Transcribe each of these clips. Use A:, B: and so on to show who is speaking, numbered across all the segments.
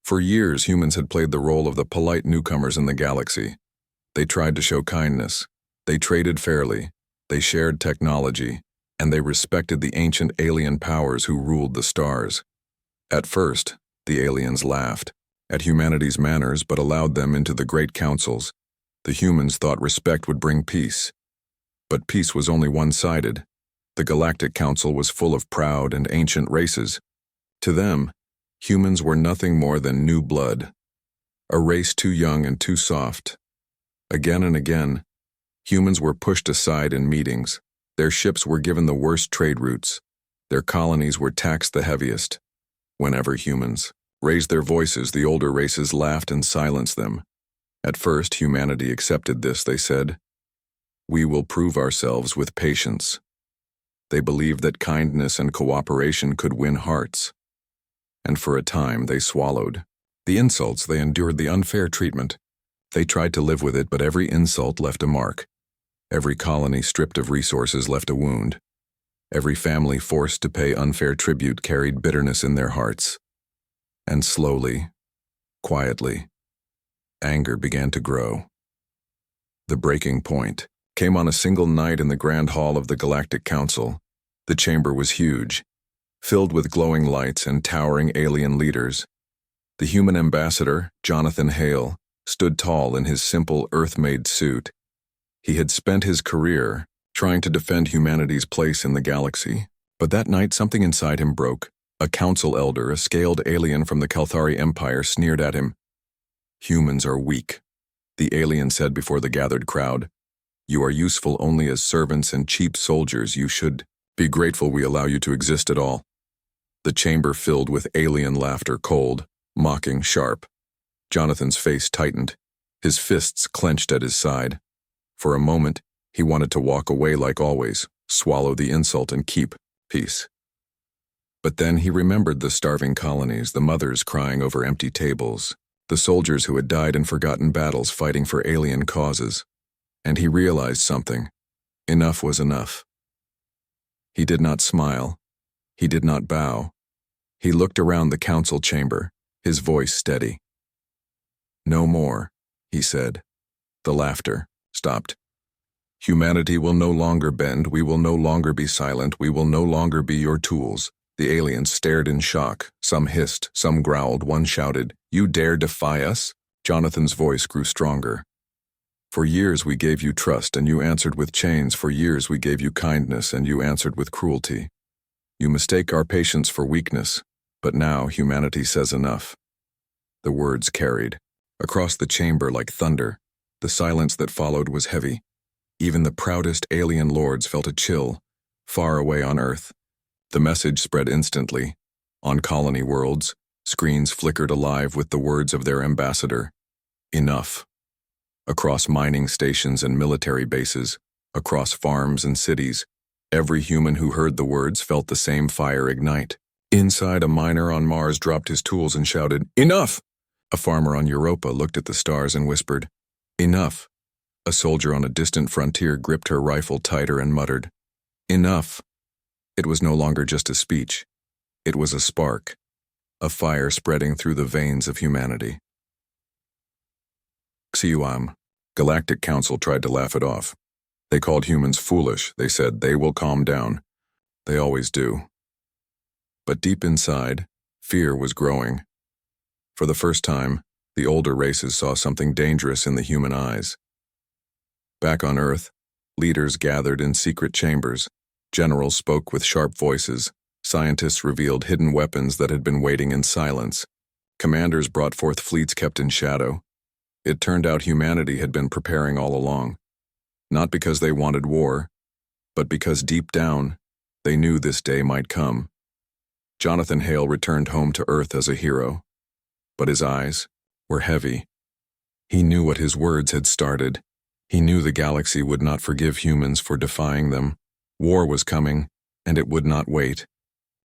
A: For years, humans had played the role of the polite newcomers in the galaxy. They tried to show kindness. They traded fairly. They shared technology. And they respected the ancient alien powers who ruled the stars. At first, the aliens laughed at humanity's manners but allowed them into the great councils. The humans thought respect would bring peace. But peace was only one-sided. The Galactic Council was full of proud and ancient races. To them, humans were nothing more than new blood, a race too young and too soft. Again and again, humans were pushed aside in meetings. Their ships were given the worst trade routes. Their colonies were taxed the heaviest. Whenever humans raised their voices, the older races laughed and silenced them. At first, humanity accepted this, they said. We will prove ourselves with patience. They believed that kindness and cooperation could win hearts. And for a time, they swallowed the insults, they endured the unfair treatment. They tried to live with it, but every insult left a mark. Every colony stripped of resources left a wound. Every family forced to pay unfair tribute carried bitterness in their hearts. And slowly, quietly, anger began to grow. The breaking point came on a single night in the Grand Hall of the Galactic Council. The chamber was huge, filled with glowing lights and towering alien leaders. The human ambassador, Jonathan Hale, stood tall in his simple Earth-made suit. He had spent his career trying to defend humanity's place in the galaxy. But that night, something inside him broke. A council elder, a scaled alien from the Kalthari Empire, sneered at him. Humans are weak, the alien said before the gathered crowd. You are useful only as servants and cheap soldiers. You should be grateful we allow you to exist at all. The chamber filled with alien laughter, cold, mocking, sharp. Jonathan's face tightened. His fists clenched at his side. For a moment, he wanted to walk away like always, swallow the insult and keep peace. But then he remembered the starving colonies, the mothers crying over empty tables, the soldiers who had died in forgotten battles fighting for alien causes. And he realized something. Enough was enough. He did not smile. He did not bow. He looked around the council chamber, his voice steady. No more, he said. The laughter stopped. Humanity will no longer bend. We will no longer be silent. We will no longer be your tools. The aliens stared in shock. Some hissed, some growled, one shouted, You dare defy us? Jonathan's voice grew stronger. For years we gave you trust and you answered with chains. For years we gave you kindness and you answered with cruelty. You mistake our patience for weakness, but now humanity says enough. The words carried across the chamber like thunder. The silence that followed was heavy. Even the proudest alien lords felt a chill, far away on Earth. The message spread instantly. On colony worlds, screens flickered alive with the words of their ambassador. Enough. Across mining stations and military bases, across farms and cities, every human who heard the words felt the same fire ignite. Inside, a miner on Mars dropped his tools and shouted, Enough! A farmer on Europa looked at the stars and whispered, Enough. A soldier on a distant frontier gripped her rifle tighter and muttered, Enough. It was no longer just a speech. It was a spark, a fire spreading through the veins of humanity. Xiuam, Galactic Council tried to laugh it off. They called humans foolish. They said they will calm down. They always do. But deep inside, fear was growing. For the first time, the older races saw something dangerous in the human eyes. Back on Earth, leaders gathered in secret chambers. Generals spoke with sharp voices. Scientists revealed hidden weapons that had been waiting in silence. Commanders brought forth fleets kept in shadow. It turned out humanity had been preparing all along. Not because they wanted war, but because deep down, they knew this day might come. Jonathan Hale returned home to Earth as a hero, but his eyes were heavy. He knew what his words had started. He knew the galaxy would not forgive humans for defying them. War was coming, and it would not wait.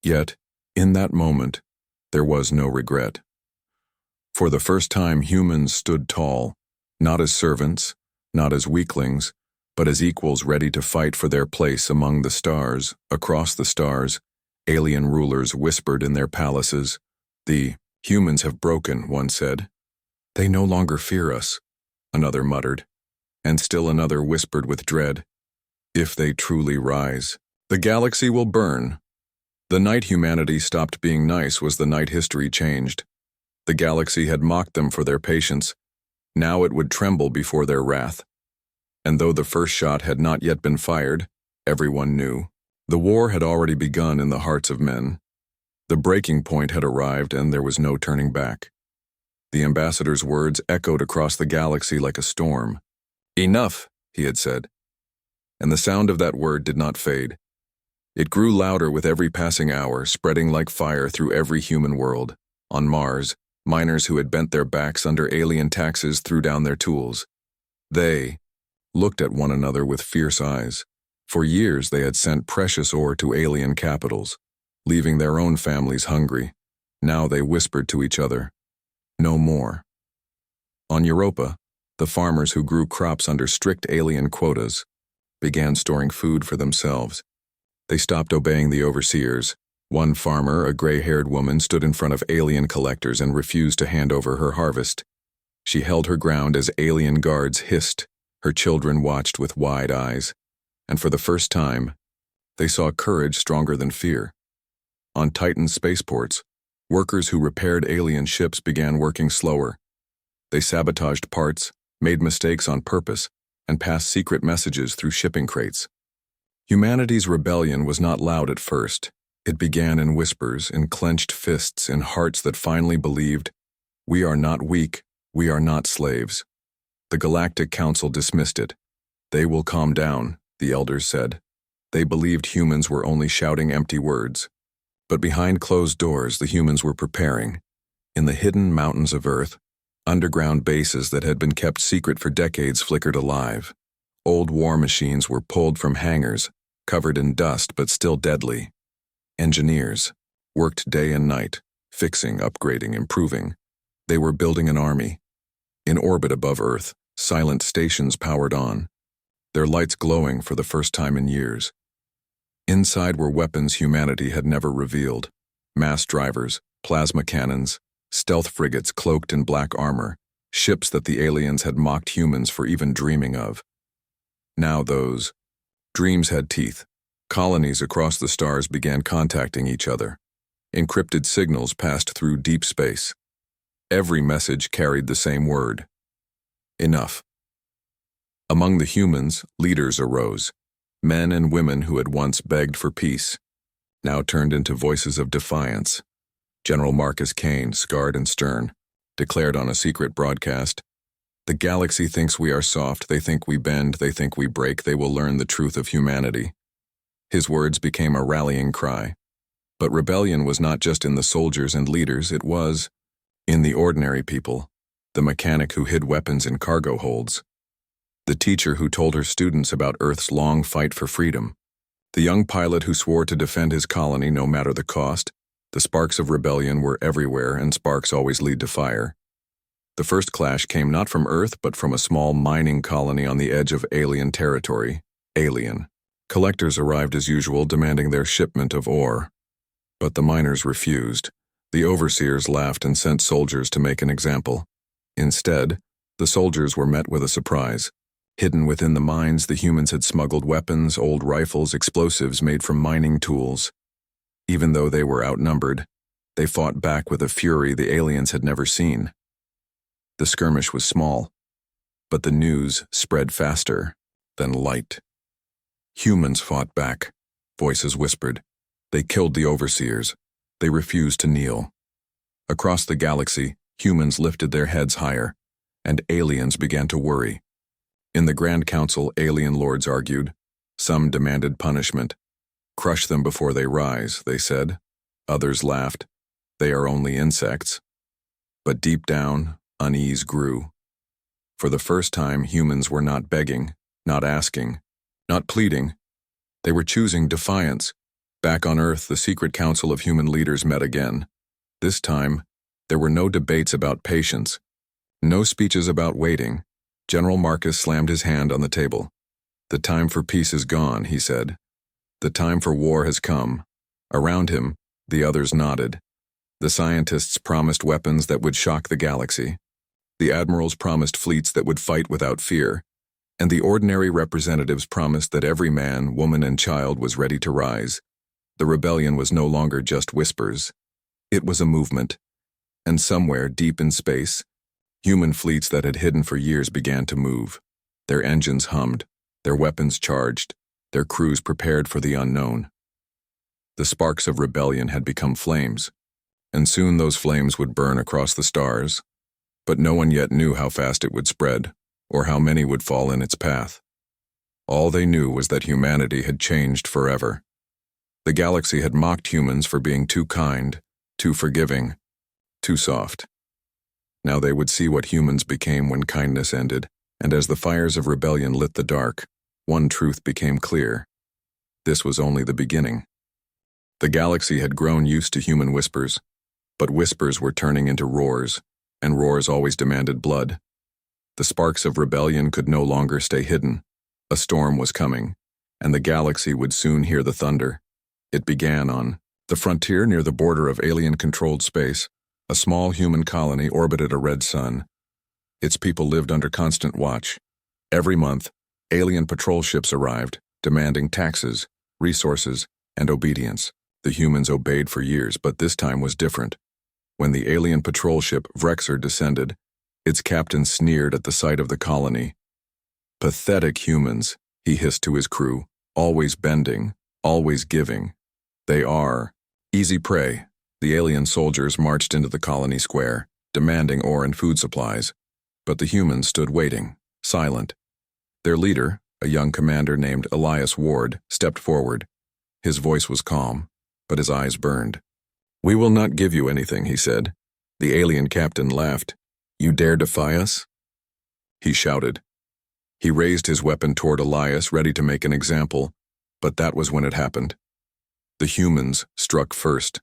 A: Yet, in that moment, there was no regret. For the first time, humans stood tall, not as servants, not as weaklings, but as equals ready to fight for their place among the stars. Across the stars, alien rulers whispered in their palaces, The Humans have broken, one said. They no longer fear us, another muttered. And still another whispered with dread. If they truly rise, the galaxy will burn. The night humanity stopped being nice was the night history changed. The galaxy had mocked them for their patience. Now it would tremble before their wrath. And though the first shot had not yet been fired, everyone knew. The war had already begun in the hearts of men. The breaking point had arrived and there was no turning back. The ambassador's words echoed across the galaxy like a storm. Enough, he had said. And the sound of that word did not fade. It grew louder with every passing hour, spreading like fire through every human world. On Mars, miners who had bent their backs under alien taxes threw down their tools. They looked at one another with fierce eyes. For years they had sent precious ore to alien capitals, leaving their own families hungry. Now they whispered to each other, no more. On Europa, the farmers who grew crops under strict alien quotas began storing food for themselves. They stopped obeying the overseers. One farmer, a gray-haired woman, stood in front of alien collectors and refused to hand over her harvest. She held her ground as alien guards hissed. Her children watched with wide eyes. And for the first time, they saw courage stronger than fear. On Titan spaceports, workers who repaired alien ships began working slower. They sabotaged parts, made mistakes on purpose, and passed secret messages through shipping crates. Humanity's rebellion was not loud at first. It began in whispers, in clenched fists, in hearts that finally believed, we are not weak, we are not slaves. The Galactic Council dismissed it. They will calm down, the elders said. They believed humans were only shouting empty words. But behind closed doors, the humans were preparing. In the hidden mountains of Earth, underground bases that had been kept secret for decades flickered alive. Old war machines were pulled from hangars, covered in dust but still deadly. Engineers worked day and night, fixing, upgrading, improving. They were building an army. In orbit above Earth, silent stations powered on, their lights glowing for the first time in years. Inside were weapons humanity had never revealed. Mass drivers, plasma cannons, stealth frigates cloaked in black armor, ships that the aliens had mocked humans for even dreaming of. Now those dreams had teeth. Colonies across the stars began contacting each other. Encrypted signals passed through deep space. Every message carried the same word. Enough. Among the humans, leaders arose. Men and women who had once begged for peace, now turned into voices of defiance. General Marcus Kane, scarred and stern, declared on a secret broadcast, "The galaxy thinks we are soft, they think we bend, they think we break, they will learn the truth of humanity." His words became a rallying cry. But rebellion was not just in the soldiers and leaders, it was in the ordinary people, the mechanic who hid weapons in cargo holds, the teacher who told her students about Earth's long fight for freedom, the young pilot who swore to defend his colony no matter the cost. The sparks of rebellion were everywhere, and sparks always lead to fire. The first clash came not from Earth, but from a small mining colony on the edge of alien territory. Alien. Collectors arrived as usual, demanding their shipment of ore. But the miners refused. The overseers laughed and sent soldiers to make an example. Instead, the soldiers were met with a surprise. Hidden within the mines, the humans had smuggled weapons, old rifles, explosives made from mining tools. Even though they were outnumbered, they fought back with a fury the aliens had never seen. The skirmish was small, but the news spread faster than light. Humans fought back, voices whispered. They killed the overseers. They refused to kneel. Across the galaxy, humans lifted their heads higher, and aliens began to worry. In the Grand Council, alien lords argued. Some demanded punishment. Crush them before they rise, they said. Others laughed. They are only insects. But deep down, unease grew. For the first time, humans were not begging, not asking, not pleading. They were choosing defiance. Back on Earth, the secret council of human leaders met again. This time, there were no debates about patience, no speeches about waiting. General Marcus slammed his hand on the table. "The time for peace is gone," he said. "The time for war has come." Around him, the others nodded. The scientists promised weapons that would shock the galaxy. The admirals promised fleets that would fight without fear. And the ordinary representatives promised that every man, woman, and child was ready to rise. The rebellion was no longer just whispers. It was a movement. And somewhere, deep in space, human fleets that had hidden for years began to move. Their engines hummed, their weapons charged, their crews prepared for the unknown. The sparks of rebellion had become flames, and soon those flames would burn across the stars, but no one yet knew how fast it would spread, or how many would fall in its path. All they knew was that humanity had changed forever. The galaxy had mocked humans for being too kind, too forgiving, too soft. Now they would see what humans became when kindness ended, and as the fires of rebellion lit the dark, one truth became clear. This was only the beginning. The galaxy had grown used to human whispers, but whispers were turning into roars, and roars always demanded blood. The sparks of rebellion could no longer stay hidden. A storm was coming, and the galaxy would soon hear the thunder. It began on the frontier near the border of alien-controlled space. A small human colony orbited a red sun. Its people lived under constant watch. Every month, alien patrol ships arrived, demanding taxes, resources, and obedience. The humans obeyed for years, but this time was different. When the alien patrol ship Vrexor descended, its captain sneered at the sight of the colony. "Pathetic humans," he hissed to his crew, "always bending, always giving. They are easy prey." The alien soldiers marched into the colony square, demanding ore and food supplies, but the humans stood waiting, silent. Their leader, a young commander named Elias Ward, stepped forward. His voice was calm, but his eyes burned. "We will not give you anything," he said. The alien captain laughed. "You dare defy us?" He shouted. He raised his weapon toward Elias, ready to make an example, but that was when it happened. The humans struck first.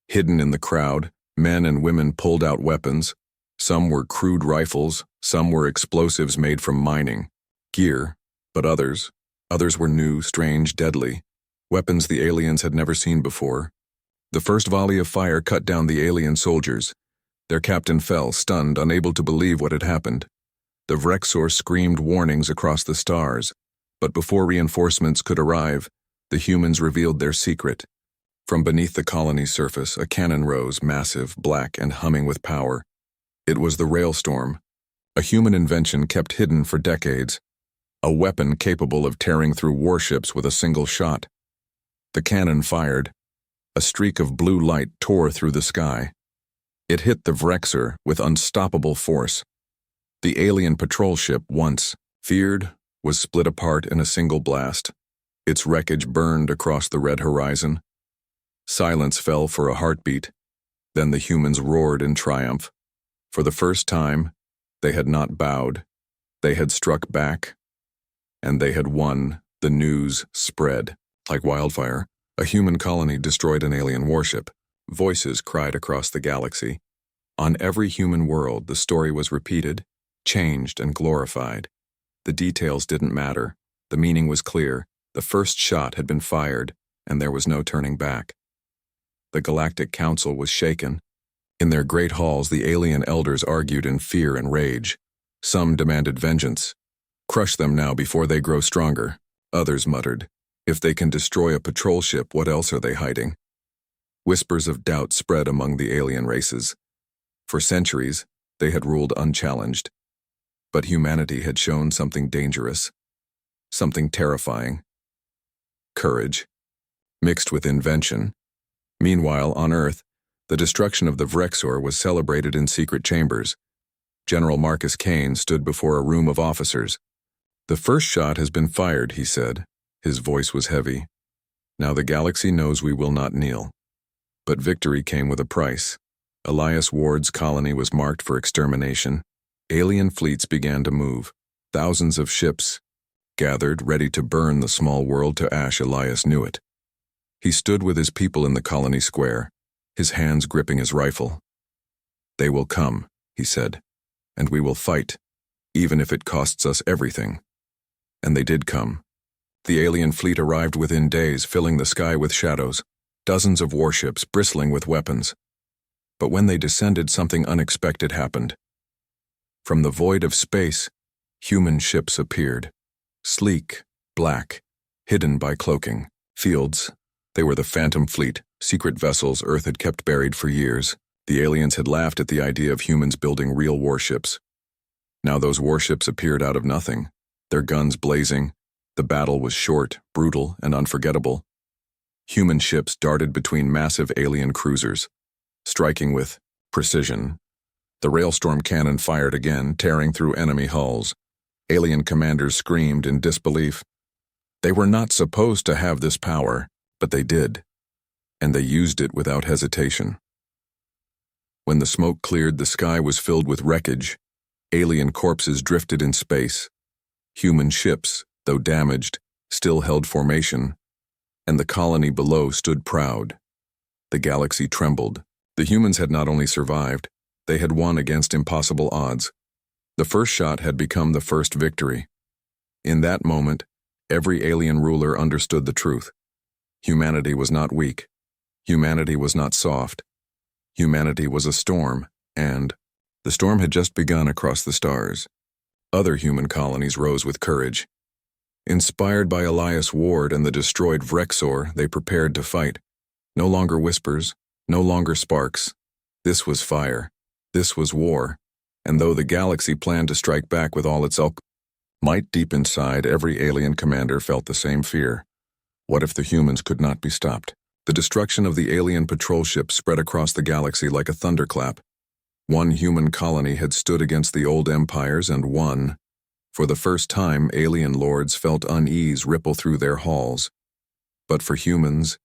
A: Hidden in the crowd, men and women pulled out weapons. Some were crude rifles, some were explosives made from mining gear, but others were new, strange, deadly, weapons the aliens had never seen before. The first volley of fire cut down the alien soldiers. Their captain fell, stunned, unable to believe what had happened. The Vrexor screamed warnings across the stars, but before reinforcements could arrive, the humans revealed their secret. From beneath the colony's surface, a cannon rose, massive, black, and humming with power. It was the Railstorm, a human invention kept hidden for decades, a weapon capable of tearing through warships with a single shot. The cannon fired. A streak of blue light tore through the sky. It hit the Vrexor with unstoppable force. The alien patrol ship, once feared, was split apart in a single blast. Its wreckage burned across the red horizon. Silence fell for a heartbeat. Then the humans roared in triumph. For the first time, they had not bowed. They had struck back. And they had won. The news spread. Like wildfire, a human colony destroyed an alien warship. Voices cried across the galaxy. On every human world, the story was repeated, changed, and glorified. The details didn't matter. The meaning was clear. The first shot had been fired, and there was no turning back. The Galactic Council was shaken. In their great halls, the alien elders argued in fear and rage. Some demanded vengeance. Crush them now before they grow stronger. Others muttered, if they can destroy a patrol ship, what else are they hiding? Whispers of doubt spread among the alien races. For centuries, they had ruled unchallenged. But humanity had shown something dangerous, something terrifying. Courage, mixed with invention. Meanwhile, on Earth, the destruction of the Vrexor was celebrated in secret chambers. General Marcus Kane stood before a room of officers. "The first shot has been fired," he said. His voice was heavy. "Now the galaxy knows we will not kneel." But victory came with a price. Elias Ward's colony was marked for extermination. Alien fleets began to move. Thousands of ships gathered, ready to burn the small world to ash. Elias knew it. He stood with his people in the colony square, his hands gripping his rifle. "They will come," he said, "and we will fight, even if it costs us everything." And they did come. The alien fleet arrived within days, filling the sky with shadows, dozens of warships bristling with weapons. But when they descended, something unexpected happened. From the void of space, human ships appeared. Sleek, black, hidden by cloaking fields. They were the Phantom Fleet, secret vessels Earth had kept buried for years. The aliens had laughed at the idea of humans building real warships. Now those warships appeared out of nothing, their guns blazing. The battle was short, brutal, and unforgettable. Human ships darted between massive alien cruisers, striking with precision. The Railstorm cannon fired again, tearing through enemy hulls. Alien commanders screamed in disbelief. They were not supposed to have this power, but they did, and they used it without hesitation. When the smoke cleared, the sky was filled with wreckage. Alien corpses drifted in space. Human ships, though damaged, still held formation, and the colony below stood proud. The galaxy trembled. The humans had not only survived, they had won against impossible odds. The first shot had become the first victory. In that moment, every alien ruler understood the truth. Humanity was not weak. Humanity was not soft. Humanity was a storm, and the storm had just begun across the stars. Other human colonies rose with courage. Inspired by Elias Ward and the destroyed Vrexor, they prepared to fight. No longer whispers, no longer sparks. This was fire. This was war. And though the galaxy planned to strike back with all its might, deep inside, every alien commander felt the same fear. What if the humans could not be stopped? The destruction of the alien patrol ships spread across the galaxy like a thunderclap. One human colony had stood against the old empires and won. For the first time, alien lords felt unease ripple through their halls. But for humans,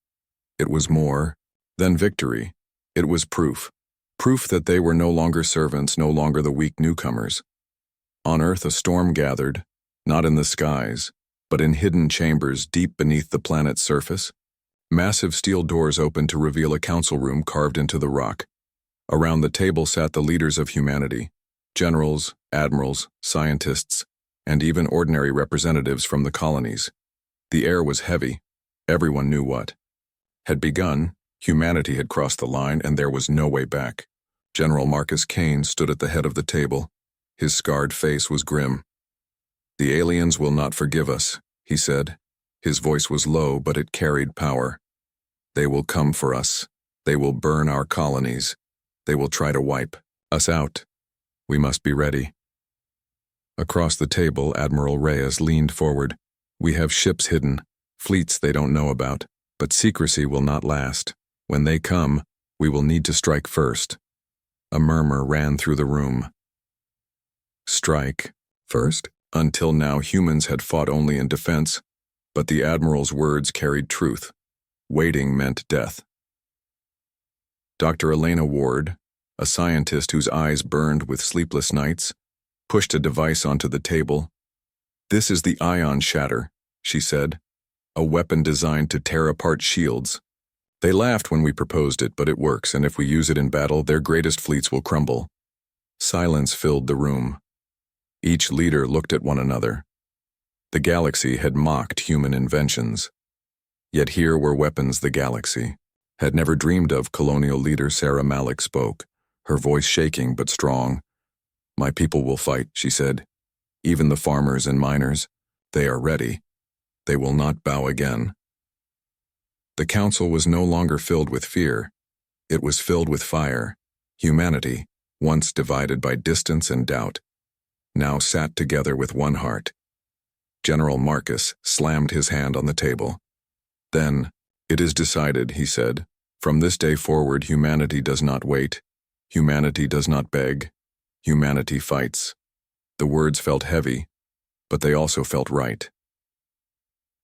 A: it was more than victory. It was proof. Proof that they were no longer servants, no longer the weak newcomers. On Earth, a storm gathered, not in the skies, but in hidden chambers deep beneath the planet's surface. Massive steel doors opened to reveal a council room carved into the rock. Around the table sat the leaders of humanity, generals, admirals, scientists, and even ordinary representatives from the colonies. The air was heavy. Everyone knew what had begun. Humanity had crossed the line, and there was no way back. General Marcus Kane stood at the head of the table. His scarred face was grim. "The aliens will not forgive us," he said. His voice was low, but it carried power. "They will come for us. They will burn our colonies. They will try to wipe us out. We must be ready." Across the table, Admiral Reyes leaned forward. "We have ships hidden, fleets they don't know about, but secrecy will not last. When they come, we will need to strike first." A murmur ran through the room. Strike first? Until now, humans had fought only in defense, but the Admiral's words carried truth. Waiting meant death. Dr. Elena Ward, a scientist whose eyes burned with sleepless nights, pushed a device onto the table. "This is the ion shatter," she said, "a weapon designed to tear apart shields. They laughed when we proposed it, but it works, and if we use it in battle, their greatest fleets will crumble." Silence filled the room. Each leader looked at one another. The galaxy had mocked human inventions. Yet here were weapons the galaxy had never dreamed of. Colonial leader Sarah Malik spoke, her voice shaking but strong. "My people will fight," she said. "Even the farmers and miners. They are ready. They will not bow again." The council was no longer filled with fear. It was filled with fire. Humanity, once divided by distance and doubt, now sat together with one heart. General Marcus slammed his hand on the table. Then, "It is decided," he said. "From this day forward, humanity does not wait. Humanity does not beg. Humanity fights." The words felt heavy, but they also felt right.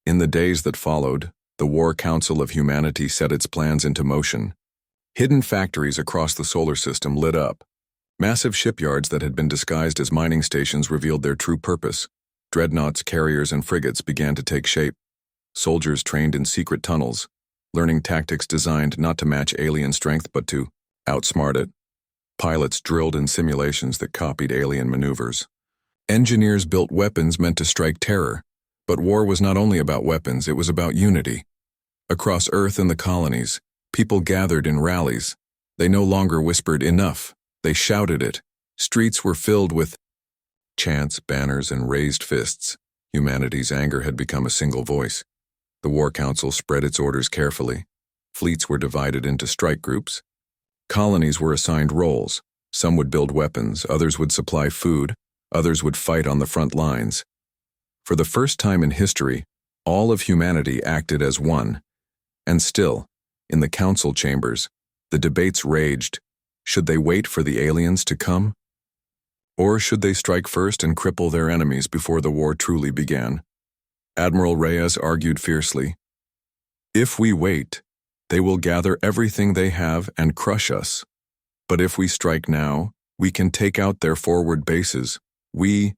A: In the days that followed, the War Council of Humanity set its plans into motion. Hidden factories across the solar system lit up. Massive shipyards that had been disguised as mining stations revealed their true purpose. Dreadnoughts, carriers, and frigates began to take shape. Soldiers trained in secret tunnels, learning tactics designed not to match alien strength but to outsmart it. Pilots drilled in simulations that copied alien maneuvers. Engineers built weapons meant to strike terror. But war was not only about weapons, it was about unity. Across Earth and the colonies, people gathered in rallies. They no longer whispered enough. They shouted it. Streets were filled with chants, banners, and raised fists. Humanity's anger had become a single voice. The War Council spread its orders carefully. Fleets were divided into strike groups. Colonies were assigned roles. Some would build weapons, others would supply food, others would fight on the front lines. For the first time in history, all of humanity acted as one. And still, in the council chambers, the debates raged. Should they wait for the aliens to come? Or should they strike first and cripple their enemies before the war truly began? Admiral Reyes argued fiercely. If we wait, they will gather everything they have and crush us. But if we strike now, we can take out their forward bases. We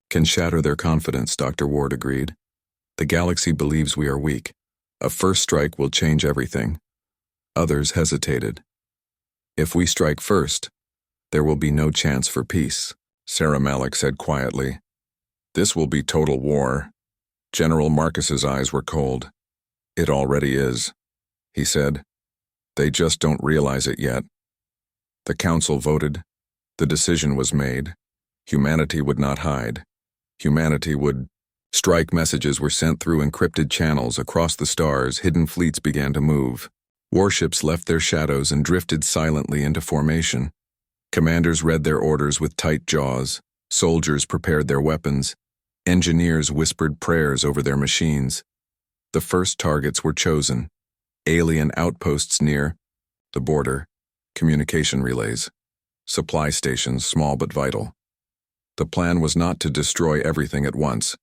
A: can shatter their confidence, Dr. Ward agreed. The galaxy believes we are weak. A first strike will change everything. Others hesitated. If we strike first, there will be no chance for peace, Sarah Malik said quietly. This will be total war. General Marcus's eyes were cold. It already is, he said. They just don't realize it yet. The council voted. The decision was made. Humanity would not hide. Humanity would strike. Messages were sent through encrypted channels across the stars. Hidden fleets began to move. Warships left their shadows and drifted silently into formation. Commanders read their orders with tight jaws. Soldiers prepared their weapons. Engineers whispered prayers over their machines. The first targets were chosen. Alien outposts near the border, communication relays, supply stations small but vital. The plan was not to destroy everything at once,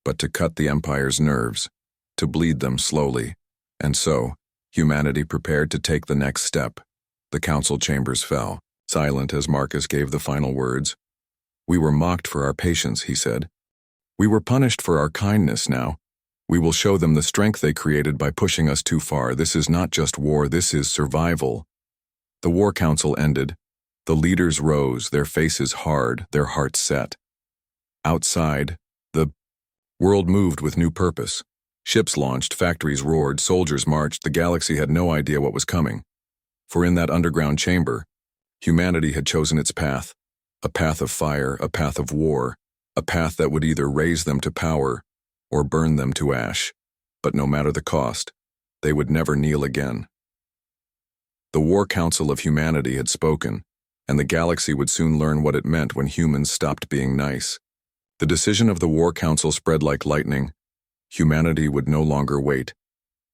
A: but to cut the Empire's nerves, to bleed them slowly. And so, humanity prepared to take the next step. The council chambers fell, silent as Marcus gave the final words. We were mocked for our patience, he said. We were punished for our kindness now. We will show them the strength they created by pushing us too far. This is not just war, this is survival. The War Council ended. The leaders rose, their faces hard, their hearts set. Outside, the world moved with new purpose. Ships launched, factories roared, soldiers marched. The galaxy had no idea what was coming. For in that underground chamber, humanity had chosen its path. A path of fire, a path of war, a path that would either raise them to power or burn them to ash. But no matter the cost, they would never kneel again. The War Council of Humanity had spoken, and the galaxy would soon learn what it meant when humans stopped being nice. The decision of the War Council spread like lightning. Humanity would no longer wait.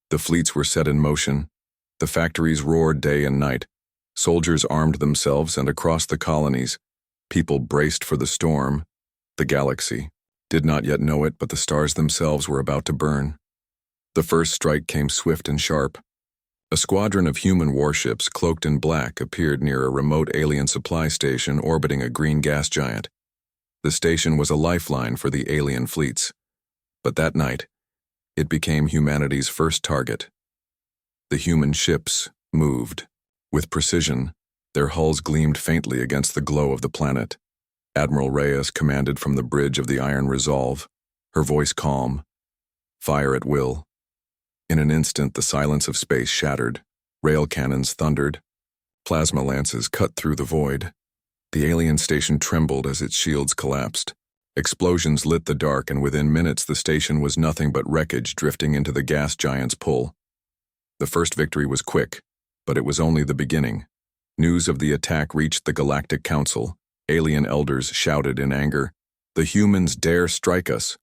A: The fleets were set in motion. The factories roared day and night. Soldiers armed themselves, and across the colonies, people braced for the storm. The galaxy did not yet know it, but the stars themselves were about to burn. The first strike came swift and sharp. A squadron of human warships cloaked in black appeared near a remote alien supply station orbiting a green gas giant. The station was a lifeline for the alien fleets. But that night, it became humanity's first target. The human ships moved. With precision, their hulls gleamed faintly against the glow of the planet. Admiral Reyes commanded from the bridge of the Iron Resolve, her voice calm. Fire at will. In an instant, the silence of space shattered. Rail cannons thundered. Plasma lances cut through the void. The alien station trembled as its shields collapsed. Explosions lit the dark, and within minutes the station was nothing but wreckage drifting into the gas giant's pull. The first victory was quick, but it was only the beginning. News of the attack reached the Galactic Council. Alien elders shouted in anger, "The humans dare strike us!"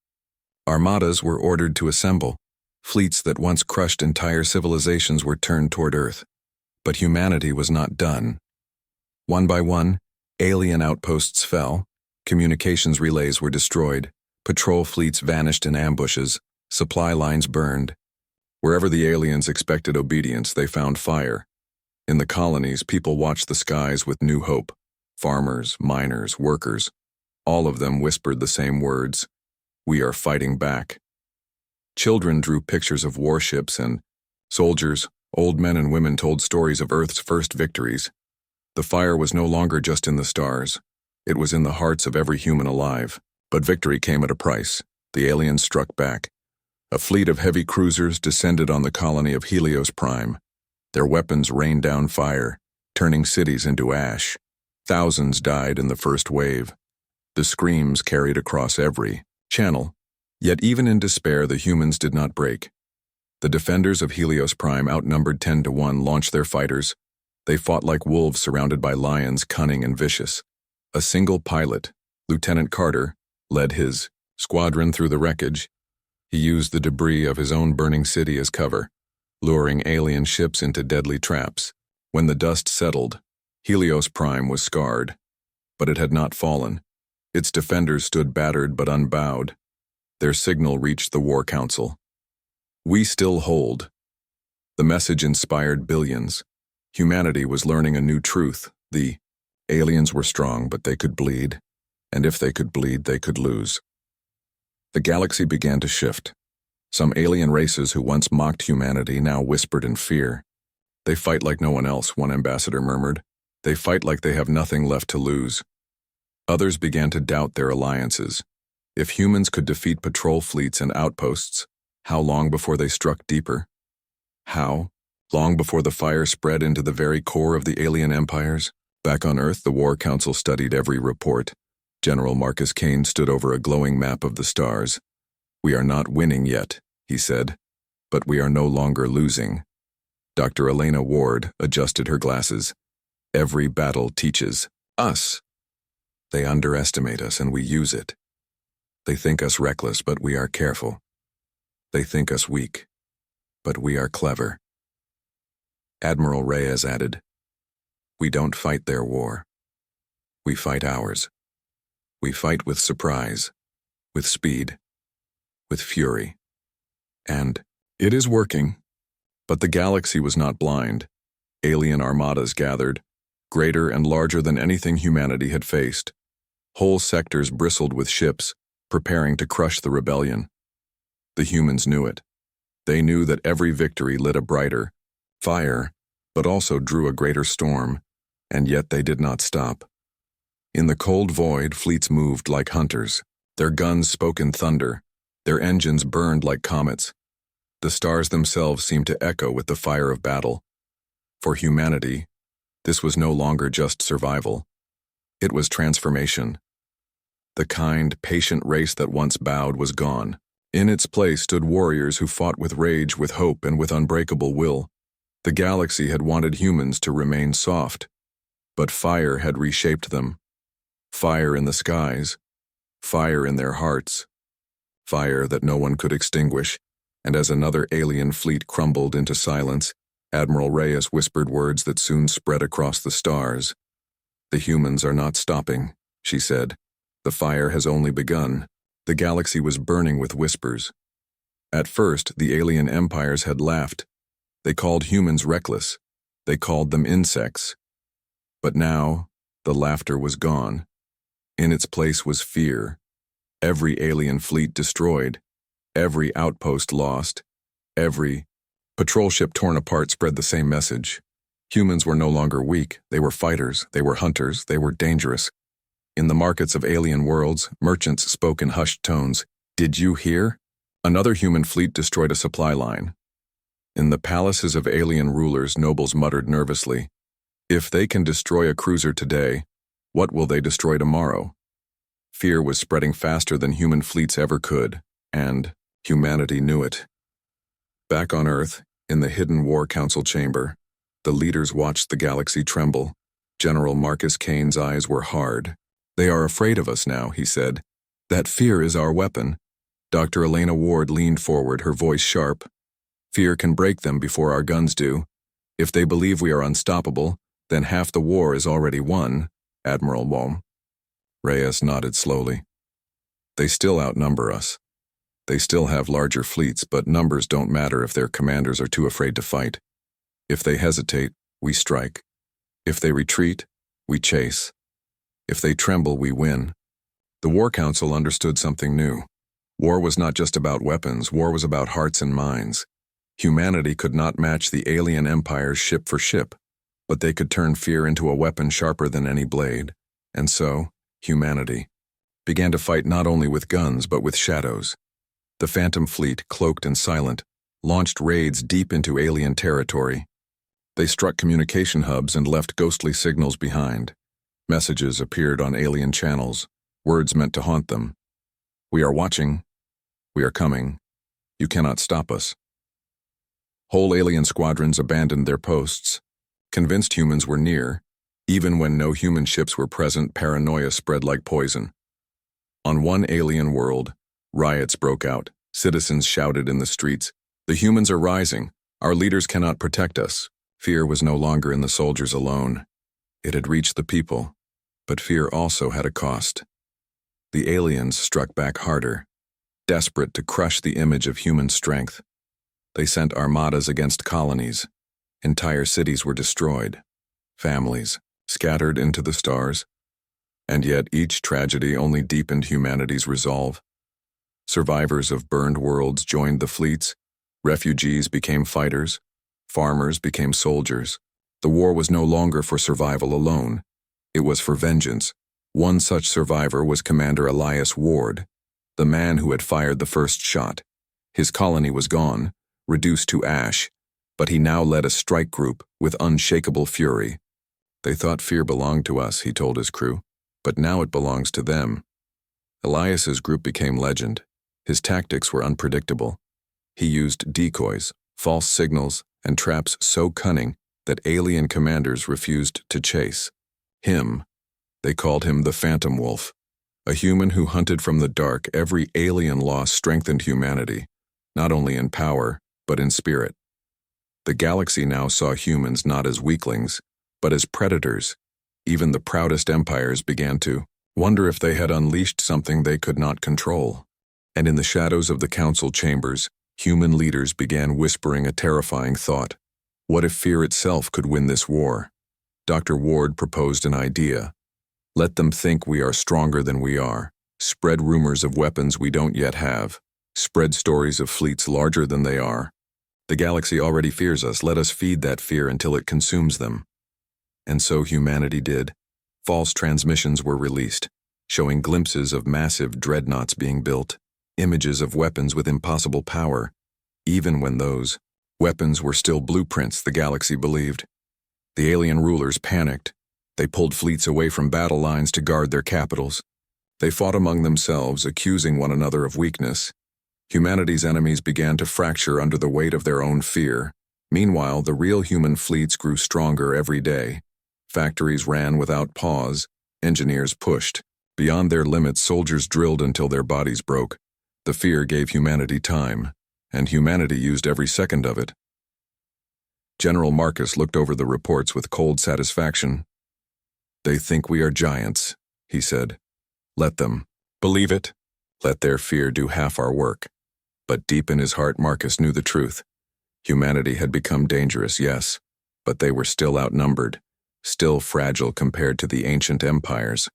A: Armadas were ordered to assemble. Fleets that once crushed entire civilizations were turned toward Earth. But humanity was not done. One by one, alien outposts fell. Communications relays were destroyed. Patrol fleets vanished in ambushes. Supply lines burned. Wherever the aliens expected obedience, they found fire. In the colonies, people watched the skies with new hope. Farmers, miners, workers, all of them whispered the same words, "We are fighting back." Children drew pictures of warships, and soldiers, old men and women told stories of Earth's first victories. The fire was no longer just in the stars. It was in the hearts of every human alive. But victory came at a price. The aliens struck back. A fleet of heavy cruisers descended on the colony of Helios Prime. Their weapons rained down fire, turning cities into ash. Thousands died in the first wave. The screams carried across every channel. Yet even in despair, the humans did not break. The defenders of Helios Prime, outnumbered 10-1, launched their fighters. They fought like wolves surrounded by lions, cunning and vicious. A single pilot, Lieutenant Carter, led his squadron through the wreckage. He used the debris of his own burning city as cover, luring alien ships into deadly traps. When the dust settled, Helios Prime was scarred, but it had not fallen. Its defenders stood battered but unbowed. Their signal reached the War Council. "We still hold." The message inspired billions. Humanity was learning a new truth. The aliens were strong, but they could bleed. And if they could bleed, they could lose. The galaxy began to shift. Some alien races who once mocked humanity now whispered in fear. "They fight like no one else," one ambassador murmured. "They fight like they have nothing left to lose." Others began to doubt their alliances. If humans could defeat patrol fleets and outposts, how long before they struck deeper? How long before the fire spread into the very core of the alien empires? Back on Earth, the War Council studied every report. General Marcus Kane stood over a glowing map of the stars. "We are not winning yet," he said, "but we are no longer losing." Dr. Elena Ward adjusted her glasses. "Every battle teaches us. They underestimate us and we use it. They think us reckless, but we are careful. They think us weak, but we are clever." Admiral Reyes added, "We don't fight their war. We fight ours. We fight with surprise, with speed, with fury. And it is working." But the galaxy was not blind. Alien armadas gathered, greater and larger than anything humanity had faced. Whole sectors bristled with ships, preparing to crush the rebellion. The humans knew it. They knew that every victory lit a brighter fire, but also drew a greater storm, and yet they did not stop. In the cold void, fleets moved like hunters. Their guns spoke in thunder. Their engines burned like comets. The stars themselves seemed to echo with the fire of battle. For humanity, this was no longer just survival. It was transformation. The kind, patient race that once bowed was gone. In its place stood warriors who fought with rage, with hope, and with unbreakable will. The galaxy had wanted humans to remain soft, but fire had reshaped them. Fire in the skies, fire in their hearts, fire that no one could extinguish. And as another alien fleet crumbled into silence, Admiral Reyes whispered words that soon spread across the stars. "The humans are not stopping," she said. "The fire has only begun." The galaxy was burning with whispers. At first, the alien empires had laughed. They called humans reckless. They called them insects. But now, the laughter was gone. In its place was fear. Every alien fleet destroyed. Every outpost lost. Every patrol ship torn apart spread the same message. Humans were no longer weak. They were fighters. They were hunters. They were dangerous. In the markets of alien worlds, merchants spoke in hushed tones. "Did you hear? Another human fleet destroyed a supply line." In the palaces of alien rulers, nobles muttered nervously, "If they can destroy a cruiser today, what will they destroy tomorrow?" Fear was spreading faster than human fleets ever could, and humanity knew it. Back on Earth, in the hidden War Council chamber, the leaders watched the galaxy tremble. General Marcus Kane's eyes were hard. "They are afraid of us now," he said. "That fear is our weapon." Dr. Elena Ward leaned forward, her voice sharp. "Fear can break them before our guns do. If they believe we are unstoppable, then half the war is already won." Admiral Wom. Reyes nodded slowly. "They still outnumber us. They still have larger fleets, but numbers don't matter if their commanders are too afraid to fight. If they hesitate, we strike. If they retreat, we chase. If they tremble, we win." The War Council understood something new. War was not just about weapons, war was about hearts and minds. Humanity could not match the alien empires ship for ship, but they could turn fear into a weapon sharper than any blade. And so, humanity began to fight not only with guns but with shadows. The Phantom Fleet, cloaked and silent, launched raids deep into alien territory. They struck communication hubs and left ghostly signals behind. Messages appeared on alien channels, words meant to haunt them. "We are watching. We are coming. You cannot stop us." Whole alien squadrons abandoned their posts, convinced humans were near. Even when no human ships were present, paranoia spread like poison. On one alien world, riots broke out. Citizens shouted in the streets, "The humans are rising. Our leaders cannot protect us." Fear was no longer in the soldiers alone. It had reached the people, but fear also had a cost. The aliens struck back harder, desperate to crush the image of human strength. They sent armadas against colonies. Entire cities were destroyed, families scattered into the stars. And yet each tragedy only deepened humanity's resolve. Survivors of burned worlds joined the fleets, refugees became fighters, farmers became soldiers. The war was no longer for survival alone. It was for vengeance. One such survivor was Commander Elias Ward, the man who had fired the first shot. His colony was gone, reduced to ash, but he now led a strike group with unshakable fury. "They thought fear belonged to us," he told his crew, "but now it belongs to them." Elias's group became legend. His tactics were unpredictable. He used decoys, false signals, and traps so cunning that alien commanders refused to chase. They called him the Phantom Wolf, a human who hunted from the dark. Every alien loss strengthened humanity, not only in power, but in spirit. The galaxy now saw humans not as weaklings, but as predators. Even the proudest empires began to wonder if they had unleashed something they could not control. And in the shadows of the council chambers, human leaders began whispering a terrifying thought. What if fear itself could win this war? Dr. Ward proposed an idea. Let them think we are stronger than we are. Spread rumors of weapons we don't yet have. Spread stories of fleets larger than they are. The galaxy already fears us. Let us feed that fear until it consumes them. And so humanity did. False transmissions were released, showing glimpses of massive dreadnoughts being built, images of weapons with impossible power. Even when those weapons were still blueprints, the galaxy believed. The alien rulers panicked. They pulled fleets away from battle lines to guard their capitals. They fought among themselves, accusing one another of weakness. Humanity's enemies began to fracture under the weight of their own fear. Meanwhile, the real human fleets grew stronger every day. Factories ran without pause. Engineers pushed. Beyond their limits, soldiers drilled until their bodies broke. The fear gave humanity time, and humanity used every second of it. General Marcus looked over the reports with cold satisfaction. "They think we are giants," he said. "Let them believe it. Let their fear do half our work." But deep in his heart, Marcus knew the truth. Humanity had become dangerous, yes, but they were still outnumbered, still fragile compared to the ancient empires.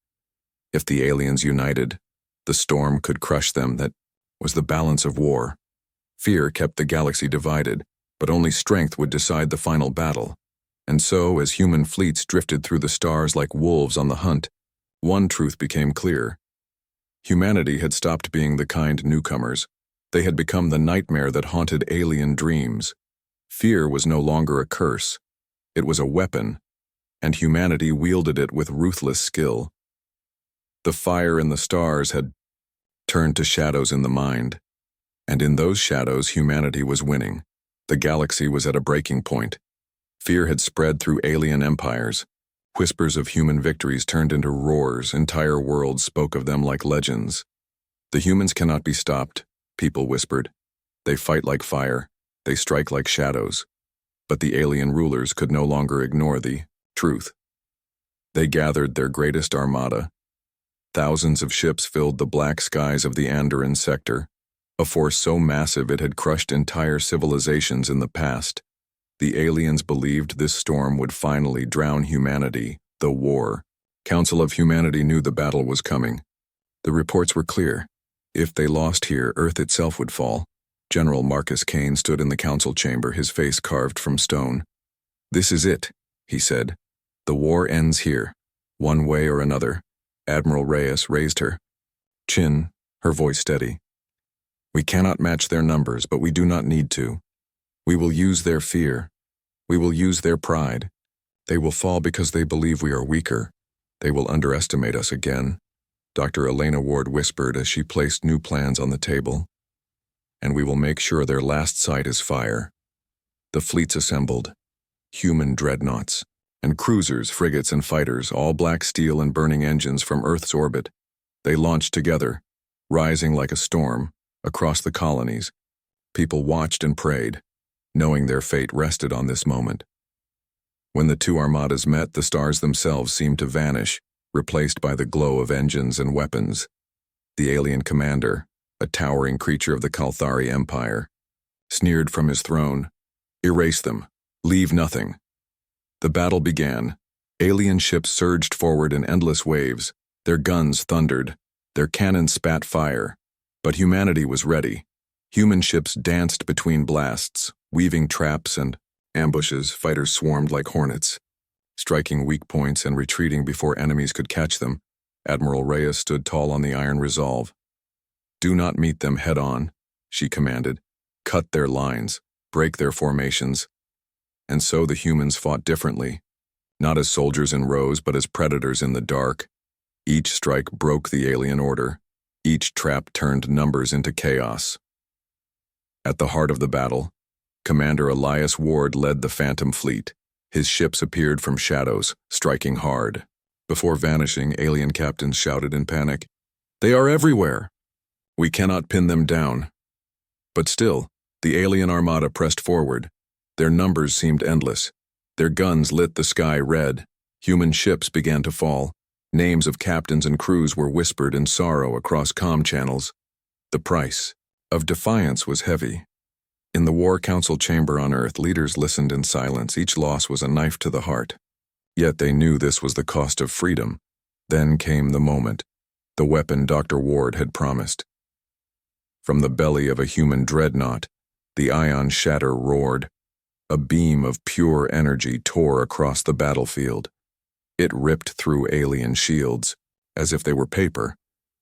A: If the aliens united, the storm could crush them. That was the balance of war. Fear kept the galaxy divided, but only strength would decide the final battle. And so, as human fleets drifted through the stars like wolves on the hunt, one truth became clear. Humanity had stopped being the kind newcomers. They had become the nightmare that haunted alien dreams. Fear was no longer a curse. It was a weapon, and humanity wielded it with ruthless skill. The fire in the stars had turned to shadows in the mind, and in those shadows humanity was winning. The galaxy was at a breaking point. Fear had spread through alien empires. Whispers of human victories turned into roars. Entire worlds spoke of them like legends. "The humans cannot be stopped," people whispered. "They fight like fire. They strike like shadows." But the alien rulers could no longer ignore the truth. They gathered their greatest armada. Thousands of ships filled the black skies of the Andoran sector, a force so massive it had crushed entire civilizations in the past. The aliens believed this storm would finally drown humanity, the war. Council of Humanity knew the battle was coming. The reports were clear. If they lost here, Earth itself would fall. General Marcus Kane stood in the council chamber, his face carved from stone. "This is it," he said. "The war ends here, one way or another." Admiral Reyes raised her chin, her voice steady. "We cannot match their numbers, but we do not need to. We will use their fear. We will use their pride. They will fall because they believe we are weaker. They will underestimate us again, Dr. Elena Ward whispered as she placed new plans on the table. And we will make sure their last sight is fire. The fleets assembled, human dreadnoughts, and cruisers, frigates, and fighters, all black steel and burning engines from Earth's orbit. They launched together, rising like a storm, across the colonies. People watched and prayed, knowing their fate rested on this moment. When the two armadas met, the stars themselves seemed to vanish, replaced by the glow of engines and weapons. The alien commander, a towering creature of the Kalthari Empire, sneered from his throne, "Erase them. Leave nothing." The battle began. Alien ships surged forward in endless waves. Their guns thundered. Their cannons spat fire. But humanity was ready. Human ships danced between blasts, weaving traps and ambushes. Fighters swarmed like hornets, striking weak points and retreating before enemies could catch them. Admiral Reyes stood tall on the iron resolve. "Do not meet them head-on," she commanded. "Cut their lines, break their formations." And so the humans fought differently, not as soldiers in rows, but as predators in the dark. Each strike broke the alien order. Each trap turned numbers into chaos. At the heart of the battle, Commander Elias Ward led the Phantom Fleet. His ships appeared from shadows, striking hard. Before vanishing, alien captains shouted in panic, "They are everywhere! We cannot pin them down." But still, the alien armada pressed forward. Their numbers seemed endless. Their guns lit the sky red. Human ships began to fall. Names of captains and crews were whispered in sorrow across comm channels. The price of defiance was heavy. In the War Council chamber on Earth, leaders listened in silence. Each loss was a knife to the heart. Yet they knew this was the cost of freedom. Then came the moment, the weapon Dr. Ward had promised. From the belly of a human dreadnought, the ion shatter roared. A beam of pure energy tore across the battlefield. It ripped through alien shields, as if they were paper.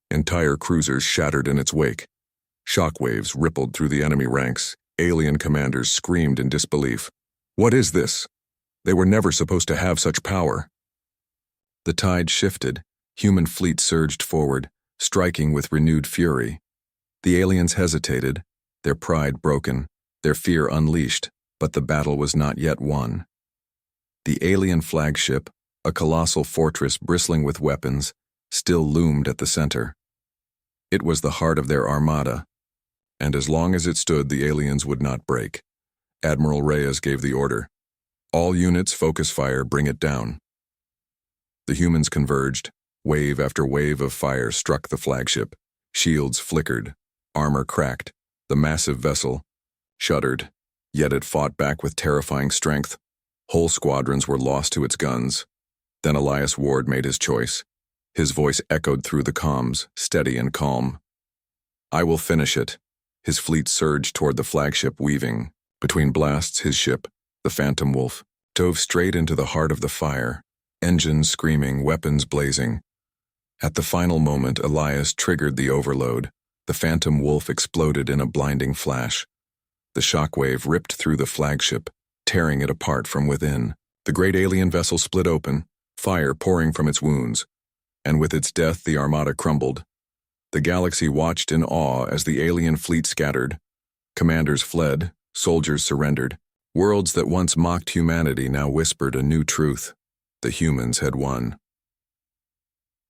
A: Entire cruisers shattered in its wake. Shockwaves rippled through the enemy ranks. Alien commanders screamed in disbelief. "What is this? They were never supposed to have such power." The tide shifted. Human fleets surged forward, striking with renewed fury. The aliens hesitated, their pride broken, their fear unleashed, but the battle was not yet won. The alien flagship, a colossal fortress bristling with weapons, still loomed at the center. It was the heart of their armada, and as long as it stood, the aliens would not break. Admiral Reyes gave the order. "All units focus fire, bring it down." The humans converged. Wave after wave of fire struck the flagship. Shields flickered, armor cracked. The massive vessel shuddered, yet it fought back with terrifying strength. Whole squadrons were lost to its guns. Then Elias Ward made his choice. His voice echoed through the comms, steady and calm. "I will finish it." His fleet surged toward the flagship, weaving. Between blasts, his ship, the Phantom Wolf, dove straight into the heart of the fire, engines screaming, weapons blazing. At the final moment, Elias triggered the overload. The Phantom Wolf exploded in a blinding flash. The shockwave ripped through the flagship, tearing it apart from within. The great alien vessel split open, fire pouring from its wounds. And with its death, the armada crumbled. The galaxy watched in awe as the alien fleet scattered. Commanders fled, soldiers surrendered. Worlds that once mocked humanity now whispered a new truth. The humans had won.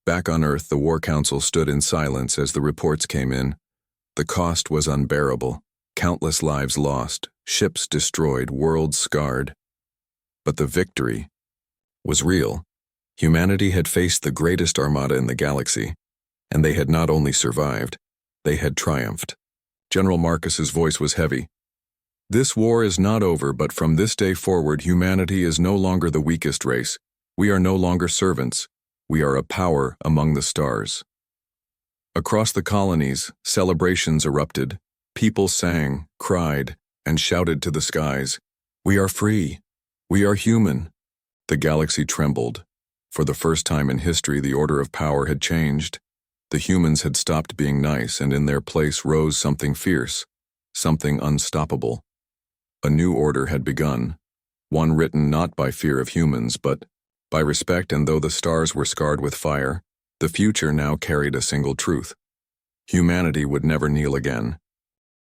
A: Back on Earth, the War Council stood in silence as the reports came in. The cost was unbearable. Countless lives lost, ships destroyed, worlds scarred. But the victory was real. Humanity had faced the greatest armada in the galaxy, and they had not only survived, they had triumphed. General Marcus's voice was heavy. "This war is not over, but from this day forward, humanity is no longer the weakest race. We are no longer servants. We are a power among the stars." Across the colonies, celebrations erupted. People sang, cried, and shouted to the skies, "We are free. We are human." The galaxy trembled. For the first time in history, the order of power had changed. The humans had stopped being nice, and in their place rose something fierce, something unstoppable. A new order had begun, one written not by fear of humans, but by respect, and though the stars were scarred with fire, the future now carried a single truth. Humanity would never kneel again,